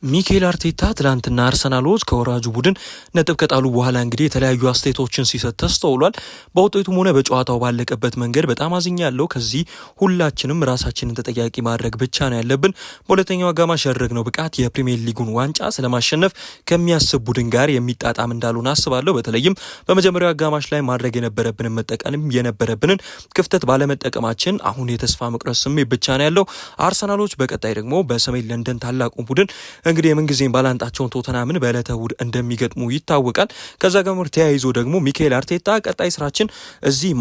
ሚኬል አርቴታ ትላንትና አርሰናሎች ከወራጁ ቡድን ነጥብ ከጣሉ በኋላ እንግዲህ የተለያዩ አስተያየቶችን ሲሰጥ ተስተውሏል። በውጤቱም ሆነ በጨዋታው ባለቀበት መንገድ በጣም አዝኛለሁ። ከዚህ ሁላችንም ራሳችንን ተጠያቂ ማድረግ ብቻ ነው ያለብን። በሁለተኛው አጋማሽ ያደረግነው ብቃት የፕሪሚየር ሊጉን ዋንጫ ስለማሸነፍ ከሚያስብ ቡድን ጋር የሚጣጣም እንዳልሆነ አስባለሁ። በተለይም በመጀመሪያው አጋማሽ ላይ ማድረግ የነበረብንን መጠቀም የነበረብንን ክፍተት ባለመጠቀማችን አሁን የተስፋ መቁረጥ ስሜት ብቻ ነው ያለው። አርሰናሎች በቀጣይ ደግሞ በሰሜን ለንደን ታላቁ ቡድን እንግዲህ የምንጊዜም ባላንጣቸውን ቶተናምን በዕለተ እሁድ እንደሚገጥሙ ይታወቃል። ከዛ ጋር ተያይዞ ደግሞ ሚኬል አርቴታ ቀጣይ ስራችን እዚህ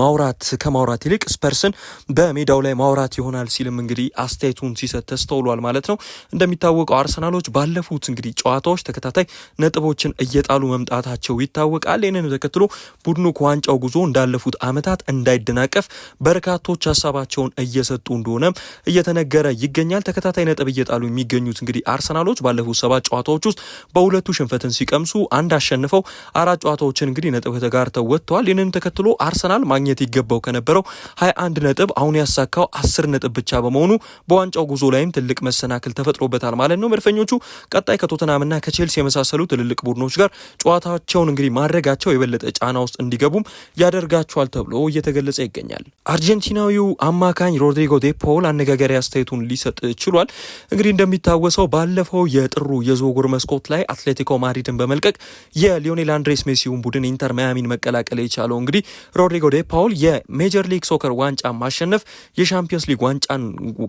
ከማውራት ይልቅ ስፐርስን በሜዳው ላይ ማውራት ይሆናል ሲልም እንግዲህ አስተያየቱን ሲሰጥ ተስተውሏል ማለት ነው። እንደሚታወቀው አርሰናሎች ባለፉት እንግዲህ ጨዋታዎች ተከታታይ ነጥቦችን እየጣሉ መምጣታቸው ይታወቃል። ይህንን ተከትሎ ቡድኑ ከዋንጫው ጉዞ እንዳለፉት ዓመታት እንዳይደናቀፍ በርካቶች ሀሳባቸውን እየሰጡ እንደሆነም እየተነገረ ይገኛል። ተከታታይ ነጥብ እየጣሉ የሚገኙት እንግዲህ አርሰናሎች ባለፉት 7 ጨዋታዎች ውስጥ በሁለቱ ሽንፈትን ሲቀምሱ አንድ አሸንፈው 4 ጨዋታዎችን እንግዲህ ነጥብ ተጋርተው ወጥተዋል። ይህንን ተከትሎ አርሰናል ማግኘት ይገባው ከነበረው 21 ነጥብ አሁን ያሳካው 10 ነጥብ ብቻ በመሆኑ በዋንጫው ጉዞ ላይም ትልቅ መሰናክል ተፈጥሮበታል ማለት ነው። መድፈኞቹ ቀጣይ ከቶተናምና ከቼልሲ የመሳሰሉ ትልልቅ ቡድኖች ጋር ጨዋታቸውን እንግዲህ ማድረጋቸው የበለጠ ጫና ውስጥ እንዲገቡም ያደርጋቸዋል ተብሎ እየተገለጸ ይገኛል። አርጀንቲናዊው አማካኝ ሮድሪጎ ዴ ፖል አነጋጋሪ አስተያየቱን ሊሰጥ ችሏል። እንግዲህ እንደሚታወሰው ባለፈው የጥሩ የዝውውር መስኮት ላይ አትሌቲኮ ማድሪድን በመልቀቅ የሊዮኔል አንድሬስ ሜሲውን ቡድን ኢንተር ማያሚን መቀላቀል የቻለው እንግዲህ ሮድሪጎ ዴ ፓውል የሜጀር ሊግ ሶከር ዋንጫ ማሸነፍ የሻምፒየንስ ሊግ ዋንጫን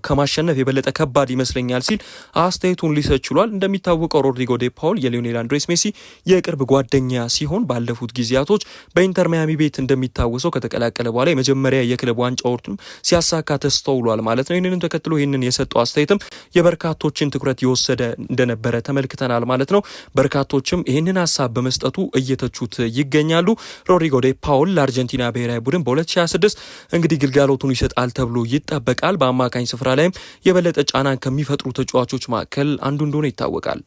ከማሸነፍ የበለጠ ከባድ ይመስለኛል ሲል አስተያየቱን ሊሰጥ ችሏል። እንደሚታወቀው ሮድሪጎ ዴ ፓውል የሊዮኔል አንድሬስ ሜሲ የቅርብ ጓደኛ ሲሆን ባለፉት ጊዜያቶች በኢንተር ማያሚ ቤት እንደሚታወሰው ከተቀላቀለ በኋላ የመጀመሪያ የክለብ ዋንጫዎችን ሲያሳካ ተስተውሏል ማለት ነው። ይህንንም ተከትሎ ይህንን የሰጠው አስተያየትም የበርካቶችን ትኩረት የወሰደ እንደነበረ ተመልክተናል ማለት ነው። በርካቶችም ይህንን ሀሳብ በመስጠቱ እየተቹት ይገኛሉ። ሮድሪጎ ዴ ፓውል ለአርጀንቲና ብሔራዊ ቡድን በ2026 እንግዲህ ግልጋሎቱን ይሰጣል ተብሎ ይጠበቃል። በአማካኝ ስፍራ ላይም የበለጠ ጫናን ከሚፈጥሩ ተጫዋቾች መካከል አንዱ እንደሆነ ይታወቃል።